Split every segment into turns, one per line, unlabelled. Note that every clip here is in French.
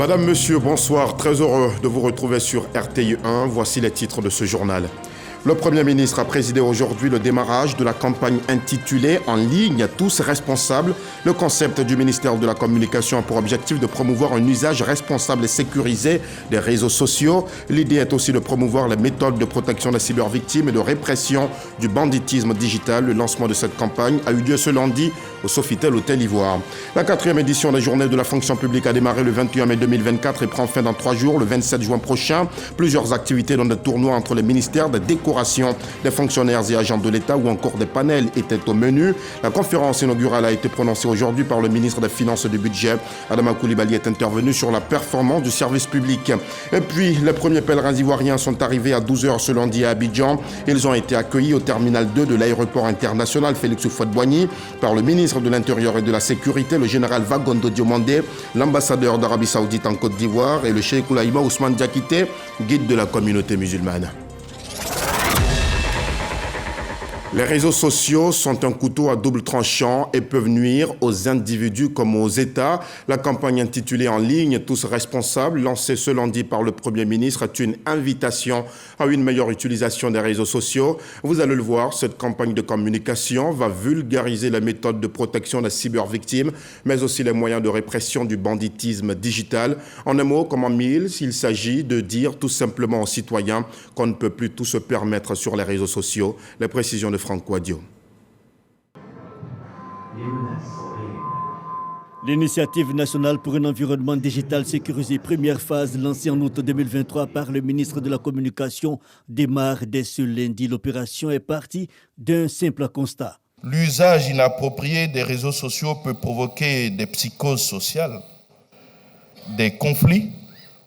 Madame, Monsieur, bonsoir. Très heureux de vous retrouver sur RTI 1. Voici les titres de ce journal. Le Premier ministre a présidé aujourd'hui le démarrage de la campagne intitulée « En ligne, tous responsables ». Le concept du ministère de la Communication a pour objectif de promouvoir un usage responsable et sécurisé des réseaux sociaux. L'idée est aussi de promouvoir les méthodes de protection des cybervictimes et de répression du banditisme digital. Le lancement de cette campagne a eu lieu ce lundi au Sofitel Hôtel Ivoire. La 4e édition des Journées de la fonction publique a démarré le 21 mai 2024 et prend fin dans 3 jours, le 27 juin prochain. Plusieurs activités dans des tournois entre les ministères, des décorations des fonctionnaires et agents de l'État ou encore des panels étaient au menu. La conférence inaugurale a été prononcée aujourd'hui par le ministre des Finances et du Budget. Adama Coulibaly est intervenu sur la performance du service public. Et puis, les premiers pèlerins ivoiriens sont arrivés à 12h ce lundi à Abidjan. Ils ont été accueillis au terminal 2 de l'aéroport international Félix Houphouët-Boigny par le ministre de l'Intérieur et de la Sécurité, le général Vagondo Diomandé, l'ambassadeur d'Arabie Saoudite en Côte d'Ivoire et le cheikh Oulaïma Ousmane Diakité, guide de la communauté musulmane. Les réseaux sociaux sont un couteau à double tranchant et peuvent nuire aux individus comme aux États. La campagne intitulée « En ligne, tous responsables », lancée ce lundi par le Premier ministre, est une invitation à une meilleure utilisation des réseaux sociaux. Vous allez le voir, cette campagne de communication va vulgariser les méthodes de protection des cybervictimes, mais aussi les moyens de répression du banditisme digital. En un mot, comme en mille, il s'agit de dire tout simplement aux citoyens qu'on ne peut plus tout se permettre sur les réseaux sociaux. Les précisions de Franck Wadio.
L'initiative nationale pour un environnement digital sécurisé, première phase lancée en août 2023 par le ministre de la Communication, démarre dès ce lundi. L'opération est partie d'un simple constat.
L'usage inapproprié des réseaux sociaux peut provoquer des psychoses sociales, des conflits.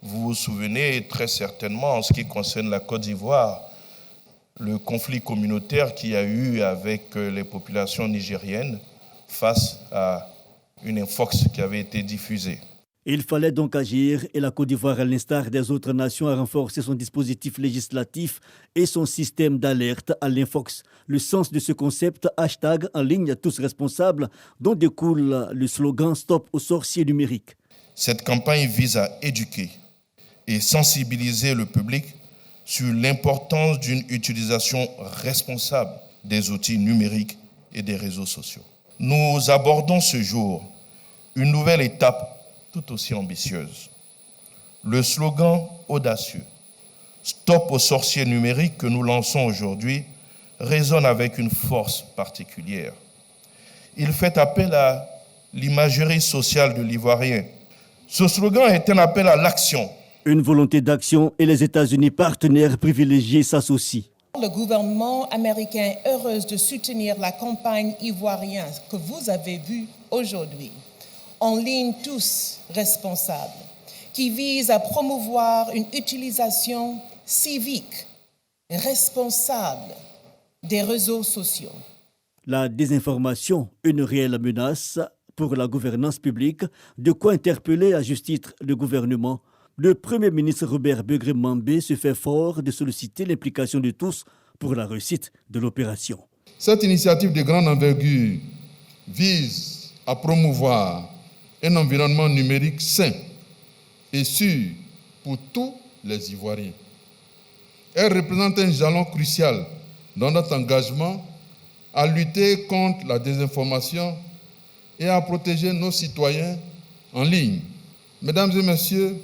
Vous vous souvenez très certainement, en ce qui concerne la Côte d'Ivoire, le conflit communautaire qu'il y a eu avec les populations nigériennes face à une infox qui avait été diffusée.
Il fallait donc agir et la Côte d'Ivoire, à l'instar des autres nations, a renforcé son dispositif législatif et son système d'alerte à l'infox. Le sens de ce concept, hashtag en ligne tous responsables, dont découle le slogan Stop aux sorciers numériques.
Cette campagne vise à éduquer et sensibiliser le public sur l'importance d'une utilisation responsable des outils numériques et des réseaux sociaux. Nous abordons ce jour une nouvelle étape tout aussi ambitieuse. Le slogan audacieux « Stop aux sorciers numériques » que nous lançons aujourd'hui résonne avec une force particulière. Il fait appel à l'imagerie sociale de l'Ivoirien. Ce slogan est un appel à l'action.
Une volonté d'action et les États-Unis, partenaires privilégiés, s'associent.
Le gouvernement américain est heureux de soutenir la campagne ivoirienne que vous avez vue aujourd'hui, En ligne tous responsables, qui vise à promouvoir une utilisation civique et responsable des réseaux sociaux.
La désinformation, une réelle menace pour la gouvernance publique, de quoi interpeller à juste titre le gouvernement. Le Premier ministre Robert Begré-Mambé se fait fort de solliciter l'implication de tous pour la réussite de l'opération.
Cette initiative de grande envergure vise à promouvoir un environnement numérique sain et sûr pour tous les Ivoiriens. Elle représente un jalon crucial dans notre engagement à lutter contre la désinformation et à protéger nos citoyens en ligne. Mesdames et messieurs,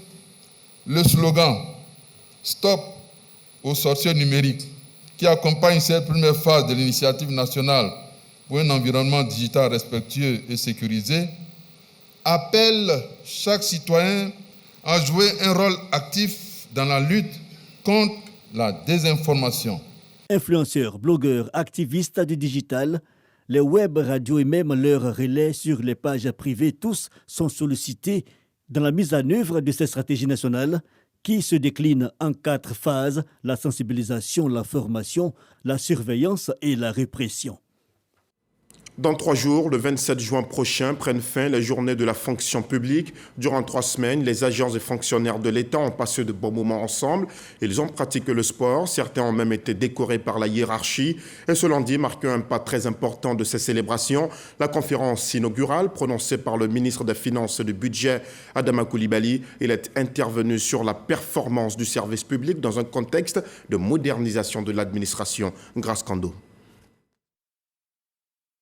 le slogan « Stop aux sorciers numériques » qui accompagne cette première phase de l'initiative nationale pour un environnement digital respectueux et sécurisé appelle chaque citoyen à jouer un rôle actif dans la lutte contre la désinformation.
Influenceurs, blogueurs, activistes du digital, les web radios et même leurs relais sur les pages privées, tous sont sollicités dans la mise en œuvre de cette stratégie nationale qui se décline en 4 phases, la sensibilisation, la formation, la surveillance et la répression.
Dans 3 jours, le 27 juin prochain, prennent fin les journées de la fonction publique. Durant 3 semaines, les agents et fonctionnaires de l'État ont passé de bons moments ensemble. Ils ont pratiqué le sport. Certains ont même été décorés par la hiérarchie. Et ce lundi marque un pas très important de ces célébrations. La conférence inaugurale, prononcée par le ministre des Finances et du Budget, Adama Coulibaly, il est intervenu sur la performance du service public dans un contexte de modernisation de l'administration. Grace Kando.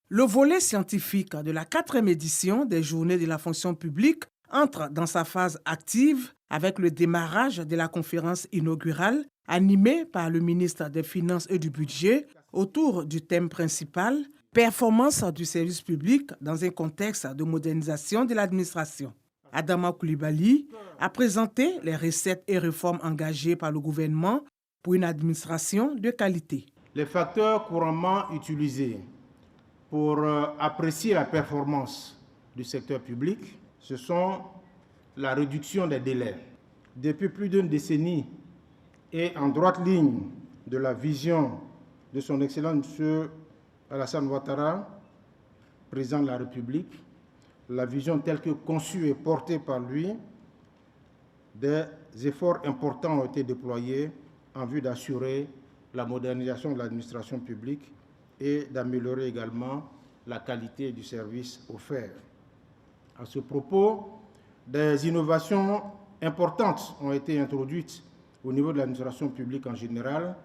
Le volet scientifique de la 4e édition des Journées de la fonction publique entre dans sa phase active avec le démarrage de la conférence inaugurale animée par le ministre des Finances et du Budget autour du thème principal « Performance du service public dans un contexte de modernisation de l'administration ». Adama Coulibaly a présenté les recettes et réformes engagées par le gouvernement pour une administration de qualité.
Les facteurs couramment utilisés pour apprécier la performance du secteur public, ce sont la réduction des délais. Depuis plus d'une décennie et en droite ligne de la vision de son Excellence M. Alassane Ouattara, président de la République, la vision telle que conçue et portée par lui, des efforts importants ont été déployés en vue d'assurer la modernisation de l'administration publique et d'améliorer également la qualité du service offert. À ce propos, des innovations importantes ont été introduites au niveau de l'administration publique en général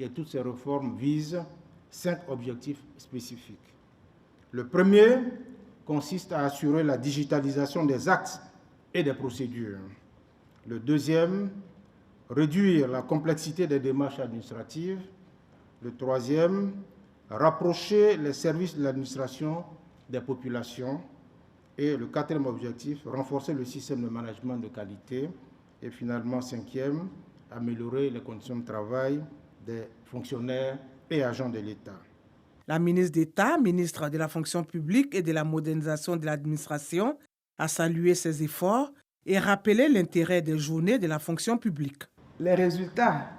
et toutes ces réformes visent 5 objectifs spécifiques. Le premier consiste à assurer la digitalisation des actes et des procédures. Le deuxième, réduire la complexité des démarches administratives. Le troisième, rapprocher les services de l'administration des populations. Et le 4e objectif, renforcer le système de management de qualité. Et finalement, 5e, améliorer les conditions de travail des fonctionnaires et agents de l'État.
La ministre d'État, ministre de la fonction publique et de la modernisation de l'administration, a salué ces efforts et rappelé l'intérêt des journées de la fonction publique.
Les résultats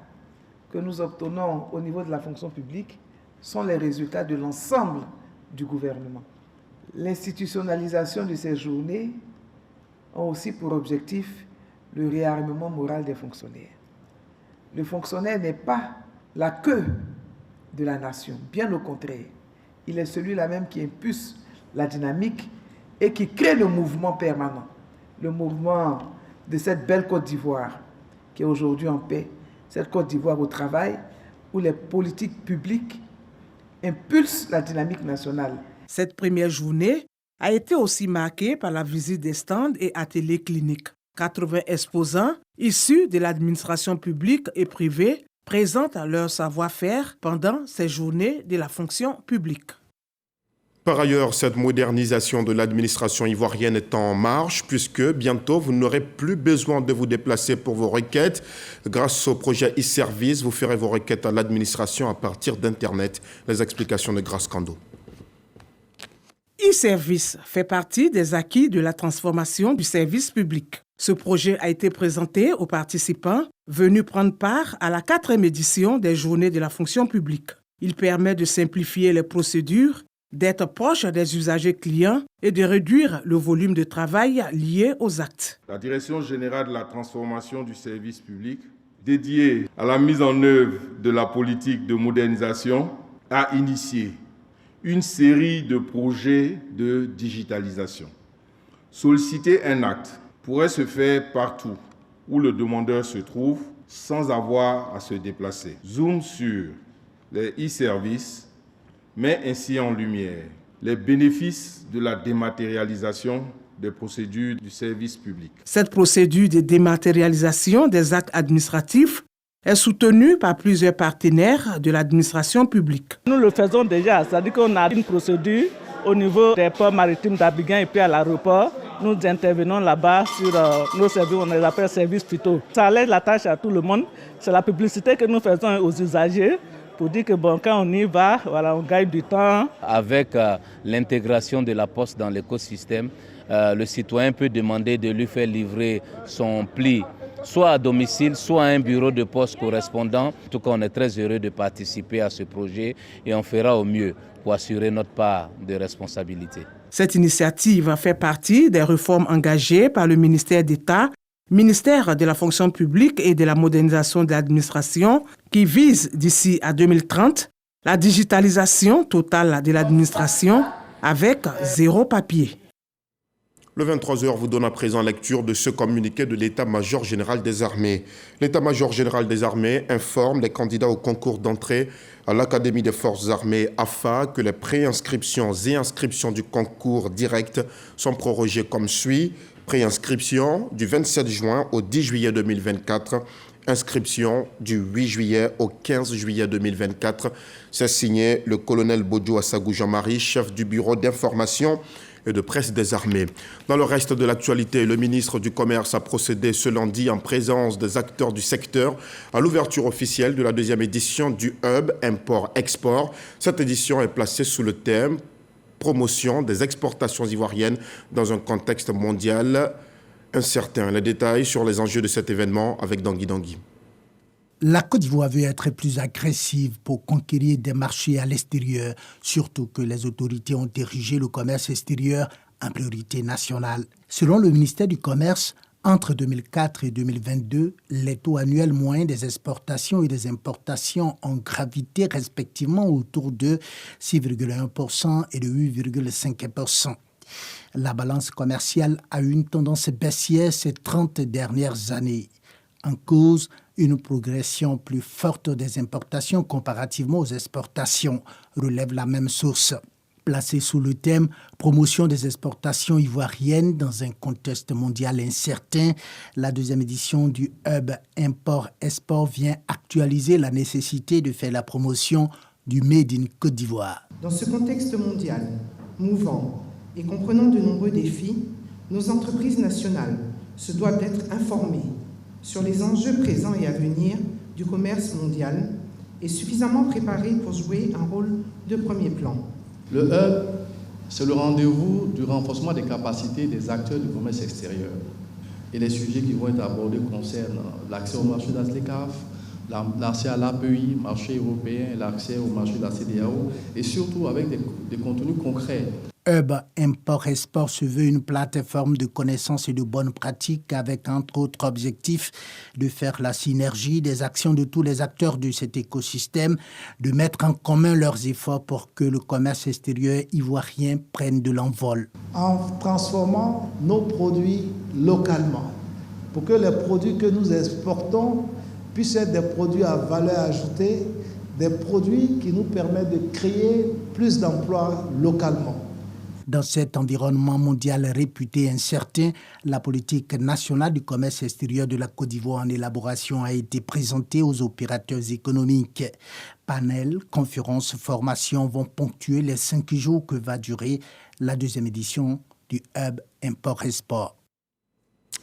que nous obtenons au niveau de la fonction publique sont les résultats de l'ensemble du gouvernement. L'institutionnalisation de ces journées a aussi pour objectif le réarmement moral des fonctionnaires. Le fonctionnaire n'est pas la queue de la nation, bien au contraire. Il est celui-là même qui impulse la dynamique et qui crée le mouvement permanent, le mouvement de cette belle Côte d'Ivoire qui est aujourd'hui en paix, cette Côte d'Ivoire au travail où les politiques publiques impulsent la dynamique nationale.
Cette première journée a été aussi marquée par la visite des stands et ateliers cliniques. 80 exposants issus de l'administration publique et privée présentent leur savoir-faire pendant ces journées de la fonction publique.
Par ailleurs, cette modernisation de l'administration ivoirienne est en marche puisque bientôt, vous n'aurez plus besoin de vous déplacer pour vos requêtes. Grâce au projet e-Service, vous ferez vos requêtes à l'administration à partir d'Internet. Les explications de Grace Kando.
e-Service fait partie des acquis de la transformation du service public. Ce projet a été présenté aux participants venus prendre part à la 4e édition des Journées de la fonction publique. Il permet de simplifier les procédures, d'être proche des usagers clients et de réduire le volume de travail lié aux actes.
La Direction générale de la transformation du service public, dédiée à la mise en œuvre de la politique de modernisation, a initié une série de projets de digitalisation. Solliciter un acte pourrait se faire partout où le demandeur se trouve sans avoir à se déplacer. Zoom sur les e-services met ainsi en lumière les bénéfices de la dématérialisation des procédures du service public.
Cette procédure de dématérialisation des actes administratifs est soutenue par plusieurs partenaires de l'administration publique.
Nous le faisons déjà, c'est-à-dire qu'on a une procédure au niveau des ports maritimes d'Abidjan et puis à l'aéroport. Nous intervenons là-bas sur nos services, on les appelle services phyto. Ça allège la tâche à tout le monde. C'est la publicité que nous faisons aux usagers pour dire que quand on y va, voilà, on gagne du temps.
Avec l'intégration de la Poste dans l'écosystème, le citoyen peut demander de lui faire livrer son pli soit à domicile, soit à un bureau de poste correspondant. En tout cas, on est très heureux de participer à ce projet et on fera au mieux pour assurer notre part de responsabilité.
Cette initiative fait partie des réformes engagées par le ministère d'État, ministère de la fonction publique et de la modernisation de l'administration, qui vise d'ici à 2030 la digitalisation totale de l'administration avec zéro papier.
Le 23h vous donne à présent lecture de ce communiqué de l'État-major général des armées. L'État-major général des armées informe les candidats au concours d'entrée à l'Académie des forces armées AFA que les préinscriptions et inscriptions du concours direct sont prorogées comme suit. Préinscription du 27 juin au 10 juillet 2024. Inscription du 8 juillet au 15 juillet 2024. C'est signé le colonel Bodio Assagou Jean-Marie, chef du bureau d'information et de presse des armées. Dans le reste de l'actualité, le ministre du Commerce a procédé ce lundi en présence des acteurs du secteur à l'ouverture officielle de la deuxième édition du Hub Import-Export. Cette édition est placée sous le thème « Promotion des exportations ivoiriennes dans un contexte mondial incertain ». Les détails sur les enjeux de cet événement avec Dangui Dangui.
La Côte d'Ivoire veut être plus agressive pour conquérir des marchés à l'extérieur, surtout que les autorités ont érigé le commerce extérieur en priorité nationale. Selon le ministère du Commerce, entre 2004 et 2022, les taux annuels moyens des exportations et des importations ont gravité respectivement autour de 6,1% et de 8,5%. La balance commerciale a eu une tendance baissière ces 30 dernières années. En cause, une progression plus forte des importations comparativement aux exportations, relève la même source. Placée sous le thème « Promotion des exportations ivoiriennes dans un contexte mondial incertain », la deuxième édition du Hub Import-Export vient actualiser la nécessité de faire la promotion du Made in Côte d'Ivoire.
Dans ce contexte mondial, mouvant et comprenant de nombreux défis, nos entreprises nationales se doivent d'être informées sur les enjeux présents et à venir du commerce mondial et suffisamment préparées pour jouer un rôle de premier plan.
Le Hub, c'est le rendez-vous du renforcement des capacités des acteurs du commerce extérieur. Et les sujets qui vont être abordés concernent l'accès au marché d'ASLECAF, l'accès à l'API, marché européen, l'accès au marché de la CEDEAO, et surtout avec des contenus concrets.
Hub Import-Export se veut une plateforme de connaissances et de bonnes pratiques avec entre autres objectifs de faire la synergie des actions de tous les acteurs de cet écosystème, de mettre en commun leurs efforts pour que le commerce extérieur ivoirien prenne de l'envol.
En transformant nos produits localement, pour que les produits que nous exportons puissent être des produits à valeur ajoutée, des produits qui nous permettent de créer plus d'emplois localement.
Dans cet environnement mondial réputé incertain, la politique nationale du commerce extérieur de la Côte d'Ivoire en élaboration a été présentée aux opérateurs économiques. Panels, conférences, formations vont ponctuer les 5 jours que va durer la deuxième édition du Hub Import-Export.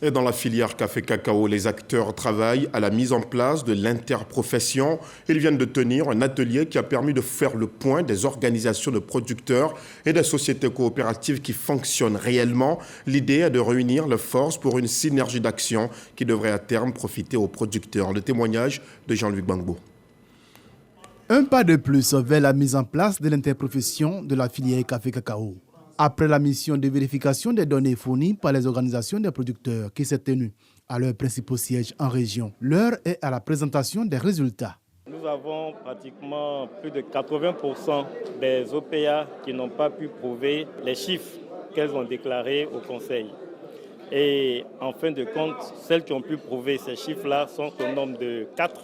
Et dans la filière café-cacao, les acteurs travaillent à la mise en place de l'interprofession. Ils viennent de tenir un atelier qui a permis de faire le point des organisations de producteurs et des sociétés coopératives qui fonctionnent réellement. L'idée est de réunir leurs forces pour une synergie d'action qui devrait à terme profiter aux producteurs. Le témoignage de Jean-Luc Gbangbo.
Un pas de plus vers la mise en place de l'interprofession de la filière café-cacao. Après la mission de vérification des données fournies par les organisations des producteurs qui s'est tenue à leur principal siège en région, l'heure est à la présentation des résultats.
Nous avons pratiquement plus de 80% des OPA qui n'ont pas pu prouver les chiffres qu'elles ont déclarés au Conseil. Et en fin de compte, celles qui ont pu prouver ces chiffres-là sont au nombre de 4.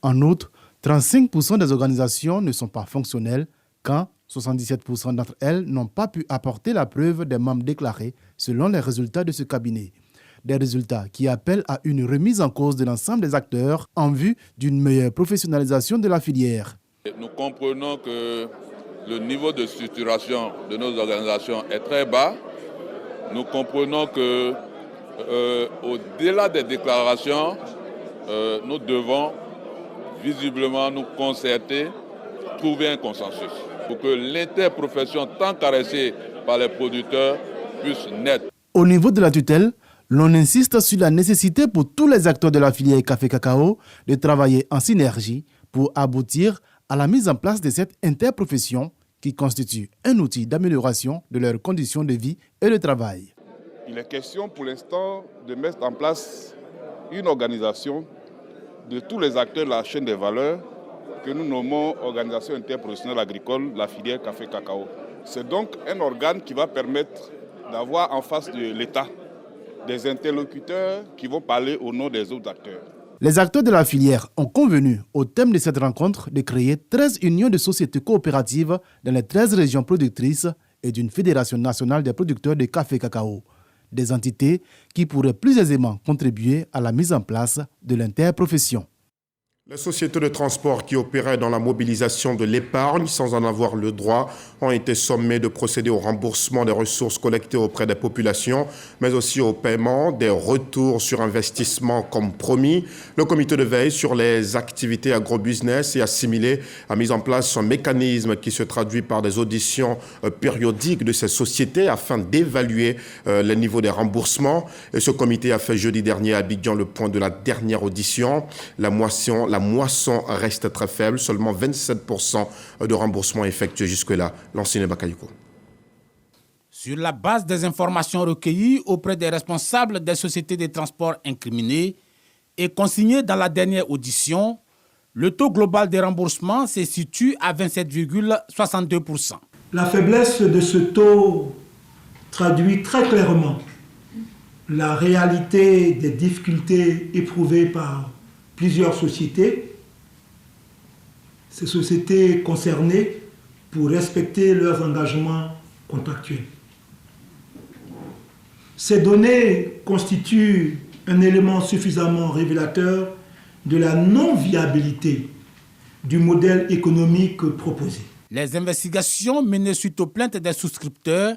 En outre, 35% des organisations ne sont pas fonctionnelles quand 77% d'entre elles n'ont pas pu apporter la preuve des membres déclarés selon les résultats de ce cabinet. Des résultats qui appellent à une remise en cause de l'ensemble des acteurs en vue d'une meilleure professionnalisation de la filière.
Nous comprenons que le niveau de structuration de nos organisations est très bas. Nous comprenons que, au-delà des déclarations, nous devons visiblement nous concerter, trouver un consensus pour que l'interprofession tant caressée par les producteurs puisse naître.
Au niveau de la tutelle, L'on insiste sur la nécessité pour tous les acteurs de la filière café-cacao de travailler en synergie pour aboutir à la mise en place de cette interprofession qui constitue un outil d'amélioration de leurs conditions de vie et de travail.
Il est question pour l'instant de mettre en place une organisation de tous les acteurs de la chaîne des valeurs que nous nommons Organisation interprofessionnelle agricole, la filière café-cacao. C'est donc un organe qui va permettre d'avoir en face de l'État des interlocuteurs qui vont parler au nom des autres acteurs.
Les acteurs de la filière ont convenu, au thème de cette rencontre, de créer 13 unions de sociétés coopératives dans les 13 régions productrices et d'une fédération nationale des producteurs de café-cacao. Des entités qui pourraient plus aisément contribuer à la mise en place de l'interprofession.
Les sociétés de transport qui opéraient dans la mobilisation de l'épargne sans en avoir le droit ont été sommées de procéder au remboursement des ressources collectées auprès des populations, mais aussi au paiement des retours sur investissement comme promis. Le comité de veille sur les activités agrobusiness et assimilées a mis en place un mécanisme qui se traduit par des auditions périodiques de ces sociétés afin d'évaluer le niveau des remboursements. Et ce comité a fait jeudi dernier à Abidjan le point de la dernière audition. La moisson reste très faible, seulement 27% de remboursement effectué jusque-là. L'ancien Bakayoko.
Sur la base des informations recueillies auprès des responsables des sociétés de transport incriminées et consignées dans la dernière audition, le taux global des remboursements se situe à 27,62%.
La faiblesse de ce taux traduit très clairement la réalité des difficultés éprouvées par plusieurs sociétés, ces sociétés concernées, pour respecter leurs engagements contractuels. Ces données constituent un élément suffisamment révélateur de la non-viabilité du modèle économique proposé.
Les investigations menées suite aux plaintes des souscripteurs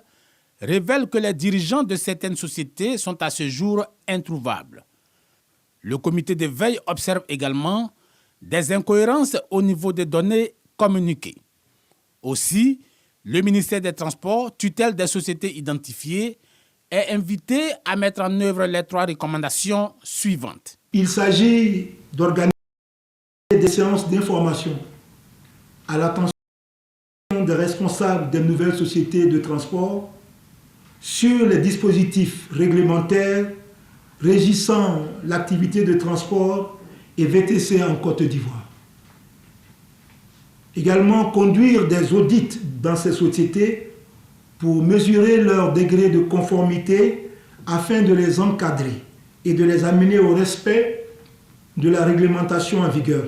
révèlent que les dirigeants de certaines sociétés sont à ce jour introuvables. Le comité de veille observe également des incohérences au niveau des données communiquées. Aussi, le ministère des Transports, tutelle des sociétés identifiées, est invité à mettre en œuvre les 3 recommandations suivantes.
Il s'agit d'organiser des séances d'information à l'attention des responsables des nouvelles sociétés de transport sur les dispositifs réglementaires régissant l'activité de transport et VTC en Côte d'Ivoire. Également, conduire des audits dans ces sociétés pour mesurer leur degré de conformité afin de les encadrer et de les amener au respect de la réglementation en vigueur.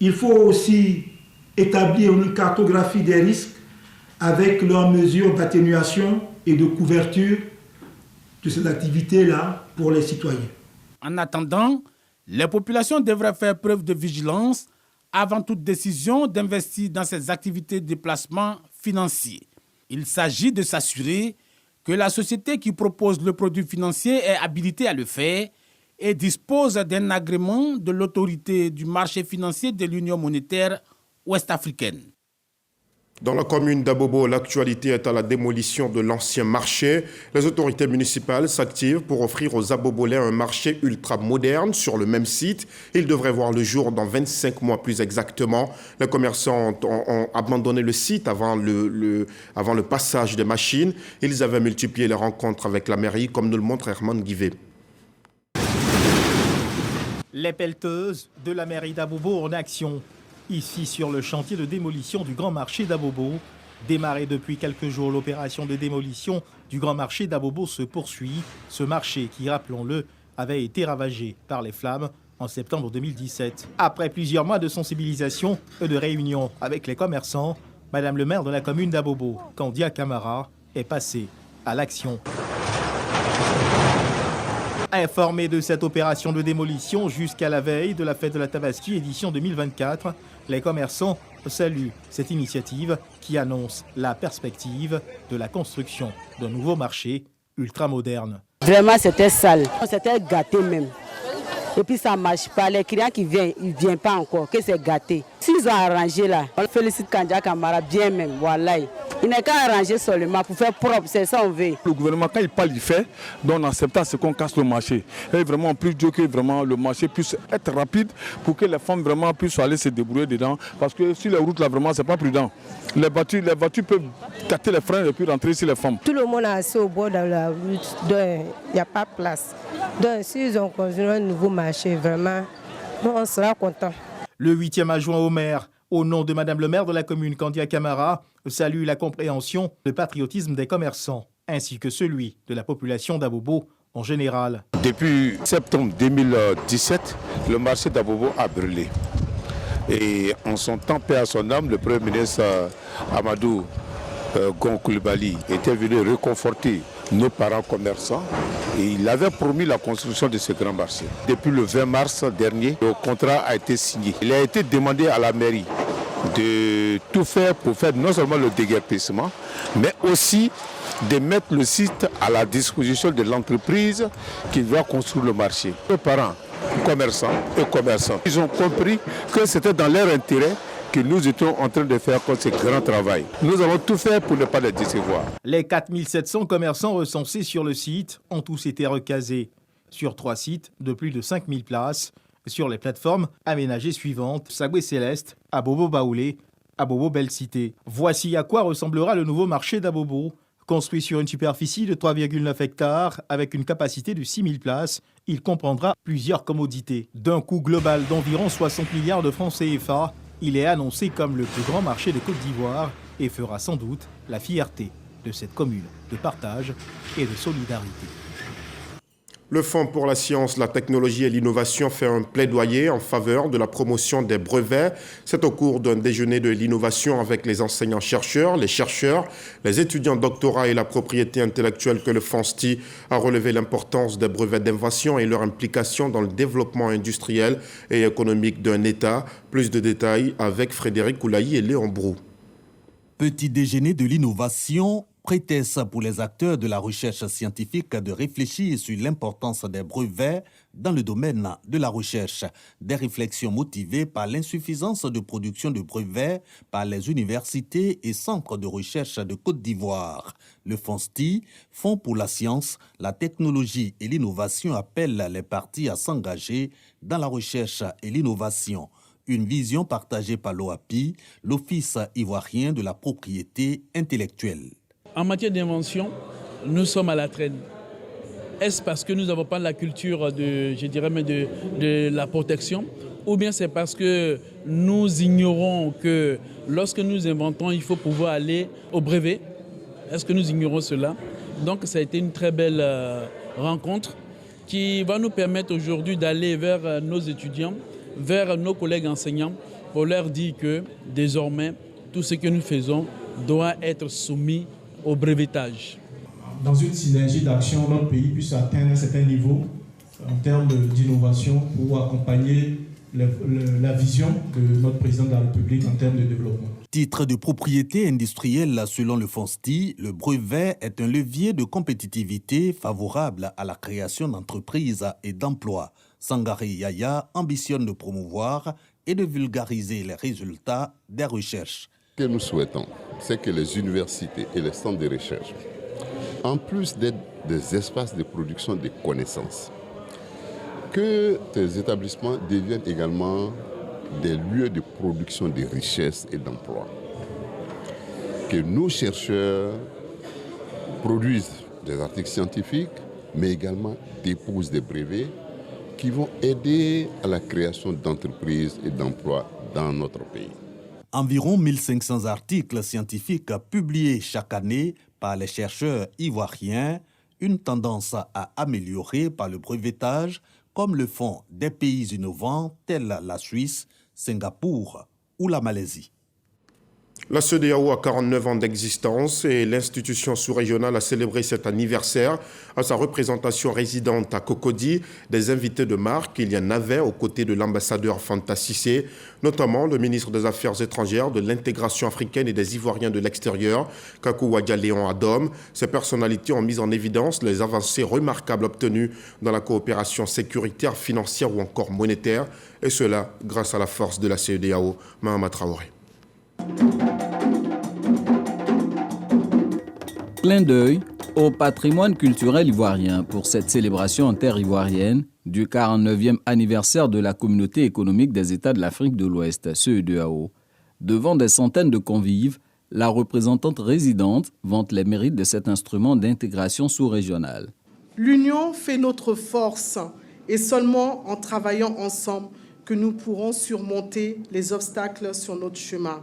Il faut aussi établir une cartographie des risques avec leurs mesures d'atténuation et de couverture de ces activités-là pour les citoyens.
En attendant, les populations devraient faire preuve de vigilance avant toute décision d'investir dans ces activités de placement financier. Il s'agit de s'assurer que la société qui propose le produit financier est habilitée à le faire et dispose d'un agrément de l'autorité du marché financier de l'Union monétaire ouest-africaine.
Dans la commune d'Abobo, l'actualité est à la démolition de l'ancien marché. Les autorités municipales s'activent pour offrir aux Abobolais un marché ultra moderne sur le même site. Il devrait voir le jour dans 25 mois plus exactement. Les commerçants ont abandonné le site avant le passage des machines. Ils avaient multiplié les rencontres avec la mairie, comme nous le montre Herman Guivet.
Les pelleteuses de la mairie d'Abobo en action. Ici, sur le chantier de démolition du Grand Marché d'Abobo. Démarré depuis quelques jours, l'opération de démolition du Grand Marché d'Abobo se poursuit. Ce marché qui, rappelons-le, avait été ravagé par les flammes en septembre 2017. Après plusieurs mois de sensibilisation et de réunions avec les commerçants, Madame le maire de la commune d'Abobo, Candia Camara, est passée à l'action. Informés de cette opération de démolition jusqu'à la veille de la fête de la Tabaski édition 2024, les commerçants saluent cette initiative qui annonce la perspective de la construction d'un nouveau marché ultramoderne.
Vraiment, c'était sale. C'était gâté même. Et puis ça ne marche pas. Les clients qui viennent, ils ne viennent pas encore, que c'est gâté. S'ils ont arrangé là, on félicite Candia Camara bien même, voilà. Il n'est qu'à arranger seulement pour faire propre, c'est ça on veut.
Le gouvernement, quand il parle, il fait, donc en acceptant ce qu'on casse le marché. Et vraiment, plus dur que vraiment le marché puisse être rapide pour que les femmes vraiment puissent aller se débrouiller dedans. Parce que sur les routes, là, vraiment, c'est pas prudent. Les voitures peuvent tâter les freins et puis rentrer sur les femmes.
Tout le monde a assis au bord de la route, donc il n'y a pas de place. Donc s'ils ont construit un nouveau marché, vraiment, on sera content.
Le 8e adjoint au maire, au nom de Madame le maire de la commune, Candia Camara, salue la compréhension, le patriotisme des commerçants, ainsi que celui de la population d'Abobo en général.
Depuis septembre 2017, le marché d'Abobo a brûlé. Et en son temps, paix à son âme, le Premier ministre Amadou Gon Coulibaly était venu réconforter nos parents commerçants et il avait promis la construction de ce grand marché. Depuis le 20 mars dernier, le contrat a été signé. Il a été demandé à la mairie de tout faire pour faire non seulement le déguerpissement, mais aussi de mettre le site à la disposition de l'entreprise qui va construire le marché. Nos parents commerçants et commerçants, ils ont compris que c'était dans leur intérêt que nous étions en train de faire ce grand travail. Nous allons tout faire pour ne pas les décevoir.
Les 4700 commerçants recensés sur le site ont tous été recasés sur 3 sites de plus de 5000 places sur les plateformes aménagées suivantes: Sagoué Céleste, Abobo Baoulé, Abobo Belle Cité. Voici à quoi ressemblera le nouveau marché d'Abobo. Construit sur une superficie de 3,9 hectares avec une capacité de 6000 places, il comprendra plusieurs commodités. D'un coût global d'environ 60 milliards de francs CFA, il est annoncé comme le plus grand marché de Côte d'Ivoire et fera sans doute la fierté de cette commune de partage et de solidarité.
Le Fonds pour la science, la technologie et l'innovation fait un plaidoyer en faveur de la promotion des brevets. C'est au cours d'un déjeuner de l'innovation avec les enseignants-chercheurs, les chercheurs, les étudiants doctorats et la propriété intellectuelle que le FONSTI a relevé l'importance des brevets d'invention et leur implication dans le développement industriel et économique d'un État. Plus de détails avec Frédéric Koulaï et Léon Brou.
Petit déjeuner de l'innovation, prétexte pour les acteurs de la recherche scientifique de réfléchir sur l'importance des brevets dans le domaine de la recherche. Des réflexions motivées par l'insuffisance de production de brevets par les universités et centres de recherche de Côte d'Ivoire. Le FONSTI, Fonds pour la science, la technologie et l'innovation, appelle les parties à s'engager dans la recherche et l'innovation. Une vision partagée par l'OAPI, l'Office ivoirien de la propriété intellectuelle.
En matière d'invention, nous sommes à la traîne. Est-ce parce que nous n'avons pas la culture de la protection, ou bien c'est parce que nous ignorons que lorsque nous inventons, il faut pouvoir aller au brevet? Est-ce que nous ignorons cela? Donc ça a été une très belle rencontre qui va nous permettre aujourd'hui d'aller vers nos étudiants, vers nos collègues enseignants, pour leur dire que désormais, tout ce que nous faisons doit être soumis au brevetage.
Dans une synergie d'action, notre pays puisse atteindre un certain niveau en termes d'innovation pour accompagner la vision de notre président de la République en termes de développement.
Titre de propriété industrielle selon le FONSTI, le brevet est un levier de compétitivité favorable à la création d'entreprises et d'emplois. Sangaré Yaya ambitionne de promouvoir et de vulgariser les résultats des recherches.
Ce que nous souhaitons, c'est que les universités et les centres de recherche, en plus d'être des espaces de production de connaissances, que ces établissements deviennent également des lieux de production de richesses et d'emplois. Que nos chercheurs produisent des articles scientifiques, mais également déposent des brevets qui vont aider à la création d'entreprises et d'emplois dans notre pays.
Environ 1500 articles scientifiques publiés chaque année par les chercheurs ivoiriens, une tendance à améliorer par le brevetage, comme le font des pays innovants tels la Suisse, Singapour ou la Malaisie.
La CEDEAO a 49 ans d'existence et l'institution sous-régionale a célébré cet anniversaire à sa représentation résidente à Cocody. Des invités de marque, il y en avait aux côtés de l'ambassadeur Fanta Cissé, notamment le ministre des Affaires étrangères, de l'intégration africaine et des Ivoiriens de l'extérieur, Kakou Wadia Léon Adom. Ces personnalités ont mis en évidence les avancées remarquables obtenues dans la coopération sécuritaire, financière ou encore monétaire, et cela grâce à la force de la CEDEAO. Mahama Traoré.
Clin d'œil au patrimoine culturel ivoirien pour cette célébration en terre ivoirienne du 49e anniversaire de la Communauté économique des États de l'Afrique de l'Ouest, CEDEAO. Devant des centaines de convives, la représentante résidente vante les mérites de cet instrument d'intégration sous-régionale.
L'union fait notre force et seulement en travaillant ensemble que nous pourrons surmonter les obstacles sur notre chemin.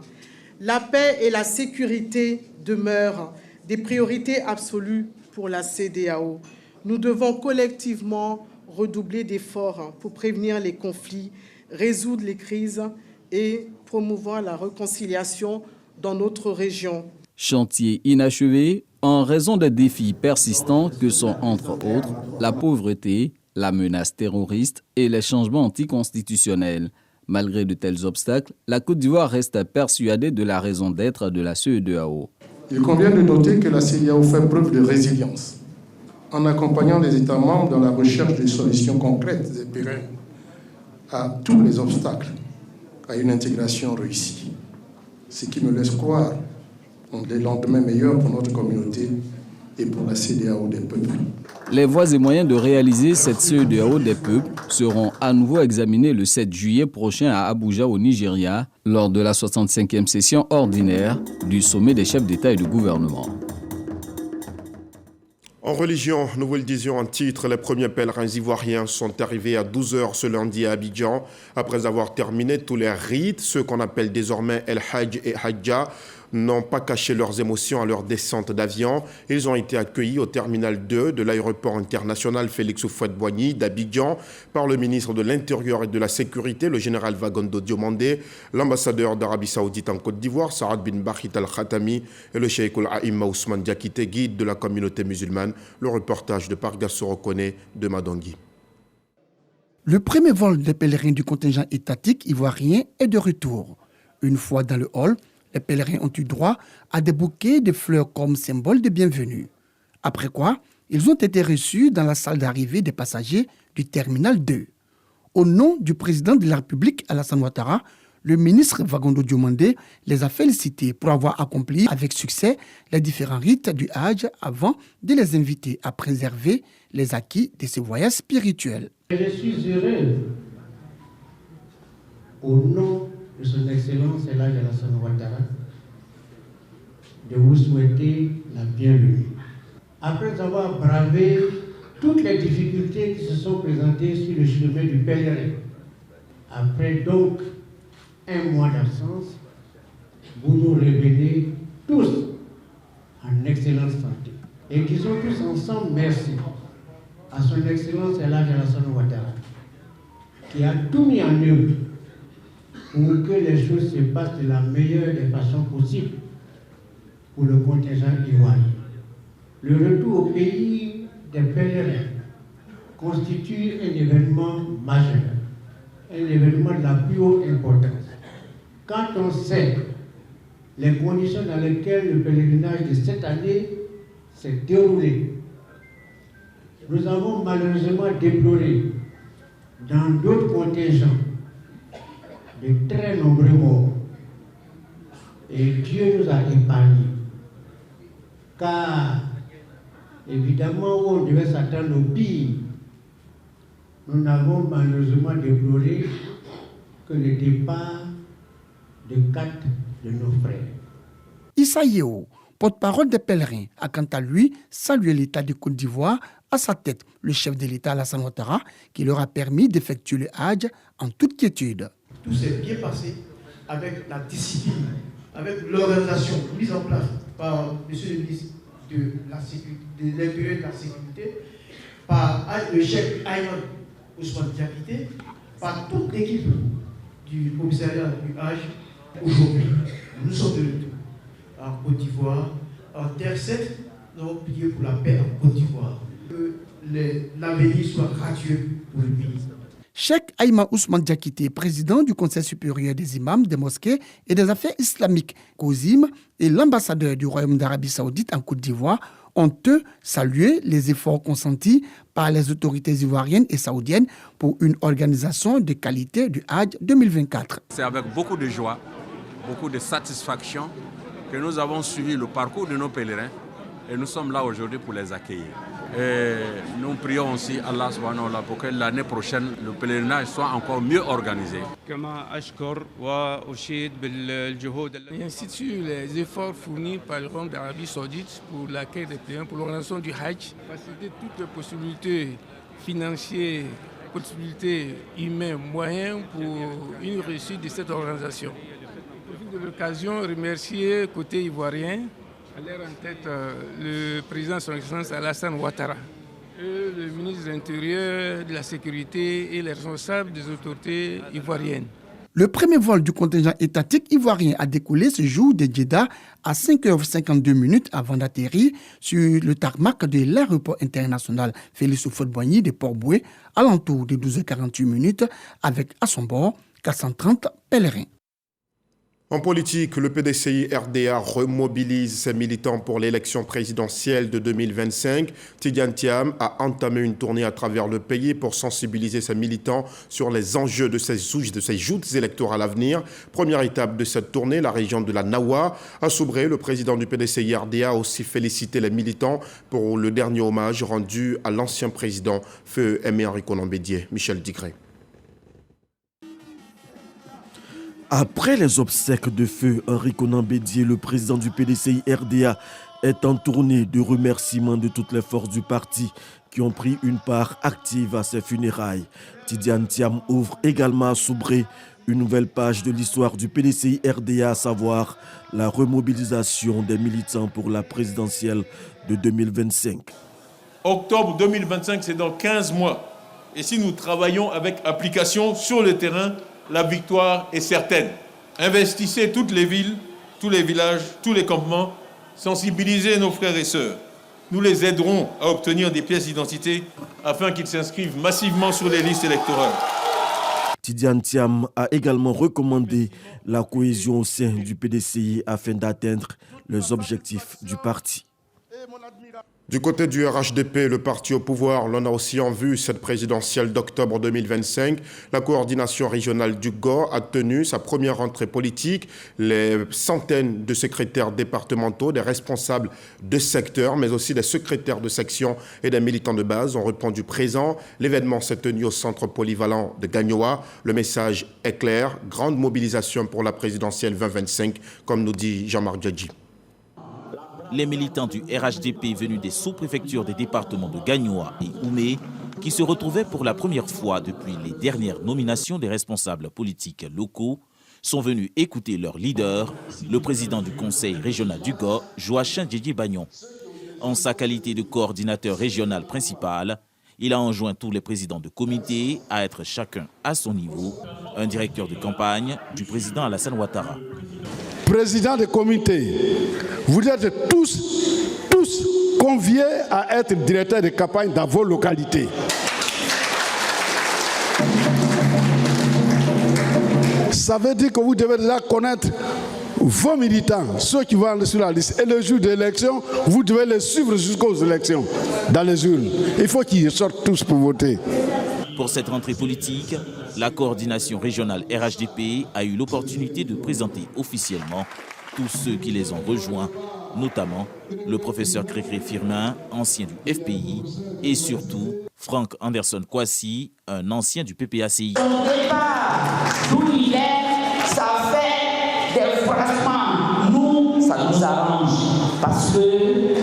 La paix et la sécurité demeurent des priorités absolues pour la CEDEAO. Nous devons collectivement redoubler d'efforts pour prévenir les conflits, résoudre les crises et promouvoir la réconciliation dans notre région.
Chantier inachevé en raison des défis persistants que sont, entre autres, la pauvreté, la menace terroriste et les changements anticonstitutionnels. Malgré de tels obstacles, la Côte d'Ivoire reste persuadée de la raison d'être de la CEDEAO.
Il convient de noter que la CEDEAO fait preuve de résilience en accompagnant les États membres dans la recherche de solutions concrètes et pérennes à tous les obstacles à une intégration réussie. Ce qui me laisse croire en des lendemains meilleurs pour notre communauté et pour la CEDEAO des peuples.
Les voies et moyens de réaliser cette CEDEAO des peuples seront à nouveau examinés le 7 juillet prochain à Abuja au Nigeria lors de la 65e session ordinaire du sommet des chefs d'État et de gouvernement.
En religion, nous vous le disions en titre, les premiers pèlerins ivoiriens sont arrivés à 12h ce lundi à Abidjan. Après avoir terminé tous les rites, ceux qu'on appelle désormais El Hajj et Hadja, n'ont pas caché leurs émotions à leur descente d'avion. Ils ont été accueillis au terminal 2 de l'aéroport international Félix Houphouët-Boigny d'Abidjan par le ministre de l'Intérieur et de la Sécurité, le général Vagondo Diomandé, l'ambassadeur d'Arabie Saoudite en Côte d'Ivoire, Saad bin Bahit Al-Khatami, et le cheikh Aïma Ousmane Diakité, guide de la communauté musulmane. Le reportage de Parga Sorokone de Madongui.
Le premier vol des pèlerins du contingent étatique ivoirien est de retour. Une fois dans le hall, les pèlerins ont eu droit à des bouquets de fleurs comme symbole de bienvenue. Après quoi, ils ont été reçus dans la salle d'arrivée des passagers du terminal 2. Au nom du président de la République, Alassane Ouattara, le ministre Vagondo Diomandé les a félicités pour avoir accompli avec succès les différents rites du Hajj avant de les inviter à préserver les acquis de ce voyage spirituel.
Je suis heureux, au nom de son Excellence Elhadji Alassane Ouattara, de vous souhaiter la bienvenue. Après avoir bravé toutes les difficultés qui se sont présentées sur le chemin du pèlerin, après donc un mois d'absence, vous nous revenez tous en excellente santé. Et disons tous ensemble merci à son Excellence Elhadji Alassane Ouattara, qui a tout mis en œuvre pour que les choses se passent de la meilleure des façons possibles pour le contingent ivoirien. Le retour au pays des pèlerins constitue un événement majeur, un événement de la plus haute importance. Quand on sait les conditions dans lesquelles le pèlerinage de cette année s'est déroulé, nous avons malheureusement déploré dans d'autres contingents de très nombreux morts. Et Dieu nous a épargnés. Car, évidemment, où on devait s'attendre au pire, nous n'avons malheureusement déploré que le départ de 4 de nos frères.
Issa Yeo, porte-parole des pèlerins, a quant à lui salué l'État de Côte d'Ivoire, à sa tête le chef de l'État Alassane Ouattara, qui leur a permis d'effectuer le Hajj en toute quiétude.
Tout s'est bien passé avec la discipline, avec l'organisation mise en place par M. le ministre de l'Intérieur et de la Sécurité, par le chef Aïma Ousmane Diakité, par toute l'équipe du commissariat du Hajj. Aujourd'hui, nous sommes de retour en Côte d'Ivoire, en Terre Sainte. Nous avons prié pour la paix en Côte d'Ivoire, que l'avenir soit radieux pour le pays.
Cheikh Aïma Ousmane Diakité, président du Conseil supérieur des imams, des mosquées et des affaires islamiques, COSIM, et l'ambassadeur du Royaume d'Arabie Saoudite en Côte d'Ivoire ont eux salué les efforts consentis par les autorités ivoiriennes et saoudiennes pour une organisation de qualité du Hajj 2024.
C'est avec beaucoup de joie, beaucoup de satisfaction que nous avons suivi le parcours de nos pèlerins et nous sommes là aujourd'hui pour les accueillir. Et nous prions aussi Allah subhanahu wa ta'ala pour que l'année prochaine, le pèlerinage soit encore mieux organisé.
Et ainsi de suite, les efforts fournis par le Roi d'Arabie Saoudite pour l'accueil des pèlerins, pour l'organisation du Hajj, faciliter toutes les possibilités financières, possibilités humaines, moyens pour une réussite de cette organisation. Je profite de l'occasion de remercier côté ivoirien, à l'air en tête le président de son Excellence Alassane Ouattara, et le ministre de l'Intérieur, de la Sécurité et les responsables des autorités ivoiriennes.
Le premier vol du contingent étatique ivoirien a décollé ce jour de Jeddah à 5h52 avant d'atterrir sur le tarmac de l'aéroport international Félix Houphouët-Boigny de Port-Bouët à l'entour de 12h48 avec à son bord 430 pèlerins.
En politique, le PDCI-RDA remobilise ses militants pour l'élection présidentielle de 2025. Tidiane Thiam a entamé une tournée à travers le pays pour sensibiliser ses militants sur les enjeux de ces joutes électorales à venir. Première étape de cette tournée, la région de la Nawa. À Soubré, le président du PDCI-RDA a aussi félicité les militants pour le dernier hommage rendu à l'ancien président Feu Aimé Henri Konan Bédié. Michel Digré.
Après les obsèques de Feu Henri Konan Bédié, le président du PDCI-RDA est en tournée de remerciements de toutes les forces du parti qui ont pris une part active à ses funérailles. Tidiane Thiam ouvre également à Soubré une nouvelle page de l'histoire du PDCI-RDA, à savoir la remobilisation des militants pour la présidentielle de 2025.
Octobre 2025, c'est dans 15 mois. Et si nous travaillons avec application sur le terrain, la victoire est certaine. Investissez toutes les villes, tous les villages, tous les campements, sensibilisez nos frères et sœurs. Nous les aiderons à obtenir des pièces d'identité afin qu'ils s'inscrivent massivement sur les listes électorales.
Tidiane Thiam a également recommandé la cohésion au sein du PDCI afin d'atteindre les objectifs du parti.
Du côté du RHDP, le parti au pouvoir, l'on a aussi en vue cette présidentielle d'octobre 2025. La coordination régionale du GO a tenu sa première rentrée politique. Les centaines de secrétaires départementaux, des responsables de secteurs, mais aussi des secrétaires de section et des militants de base ont répondu présent. L'événement s'est tenu au centre polyvalent de Gagnoa. Le message est clair, grande mobilisation pour la présidentielle 2025, comme nous dit Jean-Marc Djadji.
Les militants du RHDP venus des sous-préfectures des départements de Gagnoa et Oumé, qui se retrouvaient pour la première fois depuis les dernières nominations des responsables politiques locaux, sont venus écouter leur leader, le président du conseil régional du GO, Joachim Djidji-Bagnon. En sa qualité de coordinateur régional principal, il a enjoint tous les présidents de comité à être chacun à son niveau, un directeur de campagne du président Alassane Ouattara.
Président de comité, vous êtes tous conviés à être directeur de campagne dans vos localités. Ça veut dire que vous devez déjà connaître vos militants, ceux qui vont sur la liste. Et le jour de l'élection, vous devez les suivre jusqu'aux élections dans les urnes. Il faut qu'ils sortent tous pour voter.
Pour cette rentrée politique, la coordination régionale RHDP a eu l'opportunité de présenter officiellement tous ceux qui les ont rejoints, notamment le professeur Crécré Firmin, ancien du FPI, et surtout Franck Anderson Kwasi, un ancien du PPACI.
Son départ, d'où il est, ça fait des froissements. Nous, ça nous arrange parce que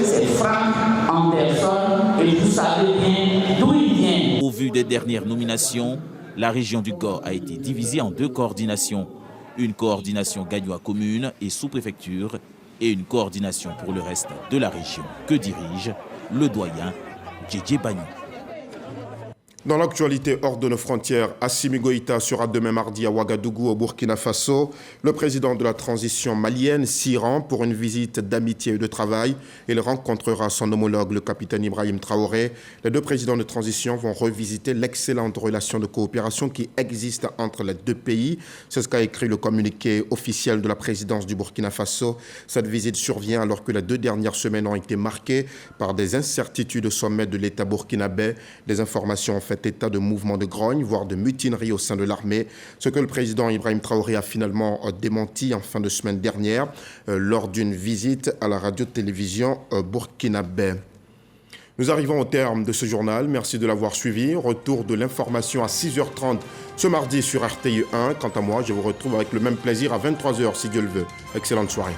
c'est Franck Anderson et vous savez bien d'où il vient.
Au vu des dernières nominations, la région du GO a été divisée en deux coordinations. Une coordination Gagnoa commune et sous-préfecture et une coordination pour le reste de la région que dirige le doyen Djidji-Bagnon.
Dans l'actualité hors de nos frontières, Assimi Goïta sera demain mardi à Ouagadougou au Burkina Faso. Le président de la transition malienne s'y rend pour une visite d'amitié et de travail. Il rencontrera son homologue, le capitaine Ibrahim Traoré. Les deux présidents de transition vont revisiter l'excellente relation de coopération qui existe entre les deux pays. C'est ce qu'a écrit le communiqué officiel de la présidence du Burkina Faso. Cette visite survient alors que les 2 dernières semaines ont été marquées par des incertitudes au sommet de l'État burkinabé. Des informations ont fait fait état de mouvements de grogne, voire de mutinerie au sein de l'armée, ce que le président Ibrahim Traoré a finalement démenti en fin de semaine dernière lors d'une visite à la radio-télévision burkinabé. Nous arrivons au terme de ce journal. Merci de l'avoir suivi. Retour de l'information à 6h30 ce mardi sur RTI 1. Quant à moi, je vous retrouve avec le même plaisir à 23h si Dieu le veut. Excellente soirée.